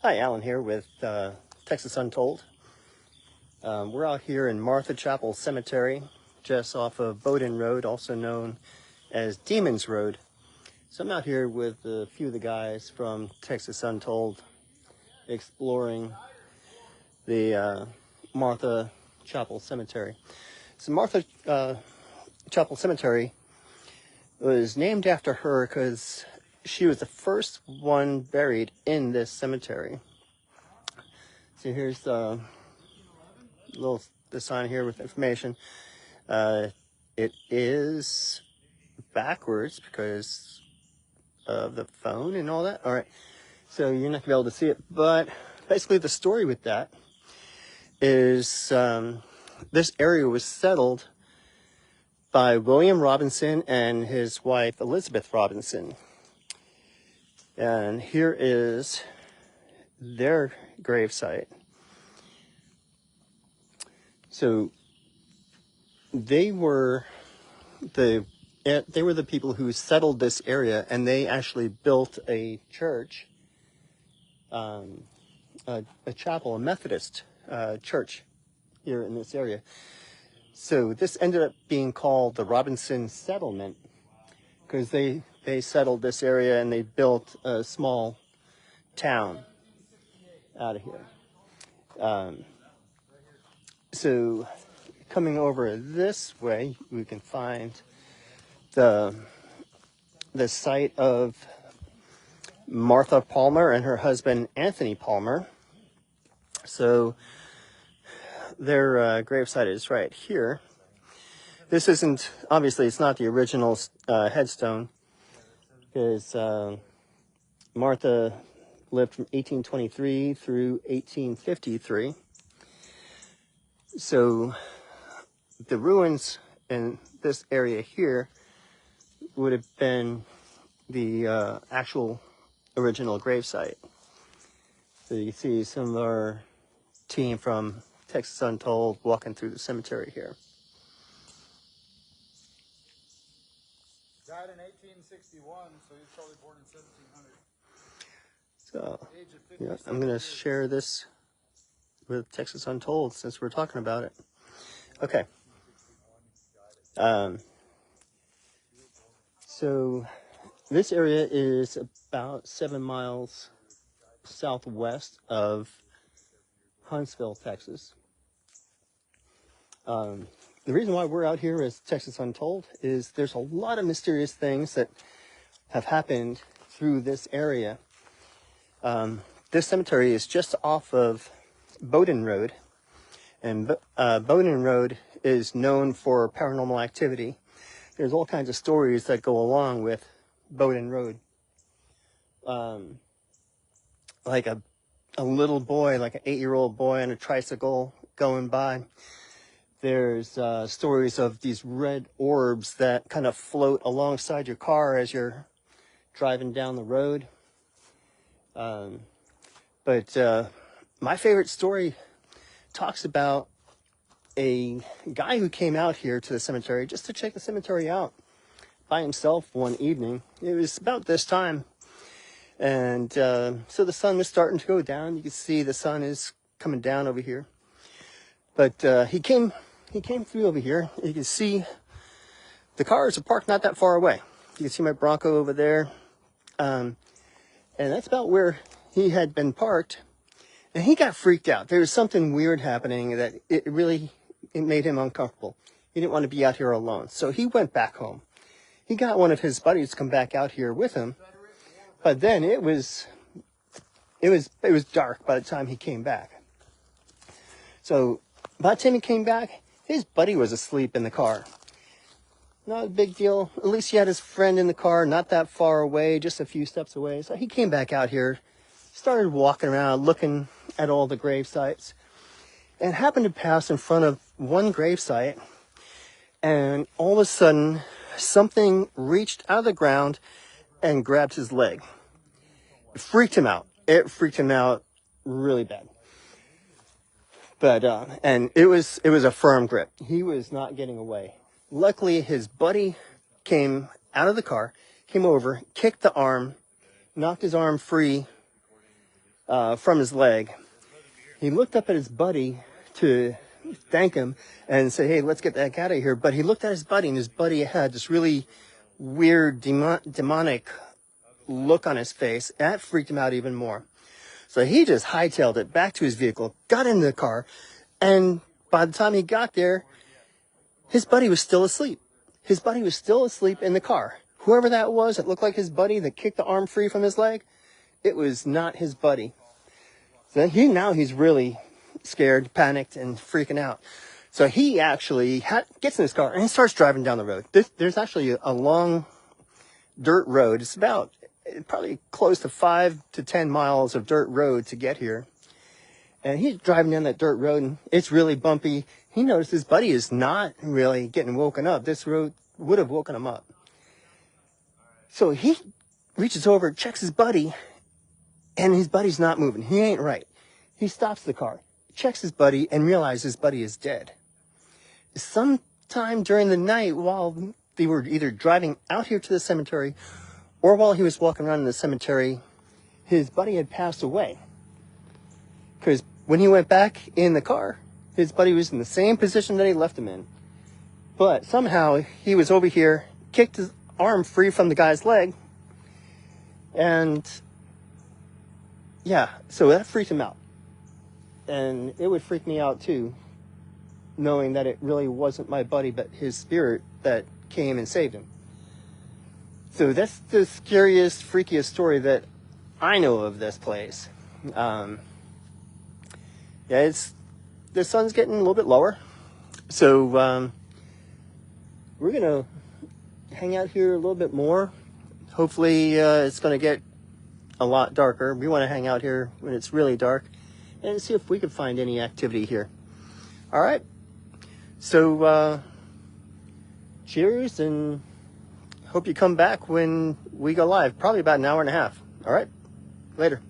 Hi, Alan here with Texas Untold. We're out here in Martha Chapel Cemetery, just off of Bowden Road, also known as Demon's Road. So I'm out here with a few of the guys from Texas Untold, exploring the Martha Chapel Cemetery. So Martha Chapel Cemetery was named after her because she was the first one buried in this cemetery. So here's the sign here with information. It is backwards because of the phone and all that. All right, so you're not gonna be able to see it, but basically the story with that is this area was settled by William Robinson and his wife Elizabeth Robinson, and here is their gravesite. So they were the people who settled this area, and they actually built a church, a chapel, a Methodist church here in this area. So this ended up being called the Robinson Settlement because they settled this area and they built a small town out of here. So coming over this way, we can find the site of Martha Palmer and her husband Anthony Palmer. So their gravesite is right here. This isn't, obviously it's not the original headstone, because Martha lived from 1823 through 1853. So the ruins in this area here would have been the actual original gravesite. So you see some of our team from Texas Untold walking through the cemetery here. Died in 1861, so he's probably born in 1700. So, yeah, I'm going to share this with Texas Untold since we're talking about it. Okay. So this area is about 7 miles southwest of Huntsville, Texas. The reason why we're out here as Texas Untold is there's a lot of mysterious things that have happened through this area. This cemetery is just off of Bowden Road, and Bowden Road is known for paranormal activity. There's all kinds of stories that go along with Bowden Road. Like a little boy, like an 8-year-old boy on a tricycle going by. There's stories of these red orbs that kind of float alongside your car as you're driving down the road. But my favorite story talks about a guy who came out here to the cemetery just to check the cemetery out by himself one evening. It was about this time. And so the sun was starting to go down. You can see the sun is coming down over here. But he came through over here. You can see the cars are parked not that far away. You can see my Bronco over there. And that's about where he had been parked. And he got freaked out. There was something weird happening that it made him uncomfortable. He didn't want to be out here alone. So he went back home. He got one of his buddies to come back out here with him. But then it was dark by the time he came back. So by the time he came back, his buddy was asleep in the car. Not a big deal. At least he had his friend in the car, not that far away, just a few steps away. So he came back out here, started walking around, looking at all the grave sites, and happened to pass in front of one gravesite, and all of a sudden, something reached out of the ground and grabbed his leg. It freaked him out. It freaked him out really bad. But and it was a firm grip. He was not getting away. Luckily, his buddy came out of the car, came over, kicked the arm, knocked his arm free, from his leg. He looked up at his buddy to thank him and say, hey, let's get the heck out of here. But he looked at his buddy, and his buddy had this really weird demonic look on his face. That freaked him out even more. So he just hightailed it back to his vehicle, got in the car, and by the time he got there, his buddy was still asleep. His buddy was still asleep in the car. Whoever that was that looked like his buddy that kicked the arm free from his leg, it was not his buddy. So he's really scared, panicked, and freaking out. So he actually gets in his car and he starts driving down the road. There's actually a long dirt road. It's about probably close to 5 to 10 miles of dirt road to get here. And he's driving down that dirt road, and it's really bumpy. He noticed his buddy is not really getting woken up. This road would have woken him up. So he reaches over, checks his buddy, and his buddy's not moving. He ain't right. He stops the car, checks his buddy, and realizes his buddy is dead. Sometime during the night, while they were either driving out here to the cemetery or while he was walking around in the cemetery, his buddy had passed away. Because when he went back in the car, his buddy was in the same position that he left him in. But somehow he was over here, kicked his arm free from the guy's leg, and yeah, so that freaked him out. And it would freak me out too, knowing that it really wasn't my buddy, but his spirit that came and saved him. So that's the scariest, freakiest story that I know of this place. Yeah, the sun's getting a little bit lower, so we're gonna hang out here a little bit more. Hopefully, it's gonna get a lot darker. We want to hang out here when it's really dark and see if we can find any activity here. All right. So, cheers, and hope you come back when we go live. Probably about an hour and a half. All right. Later.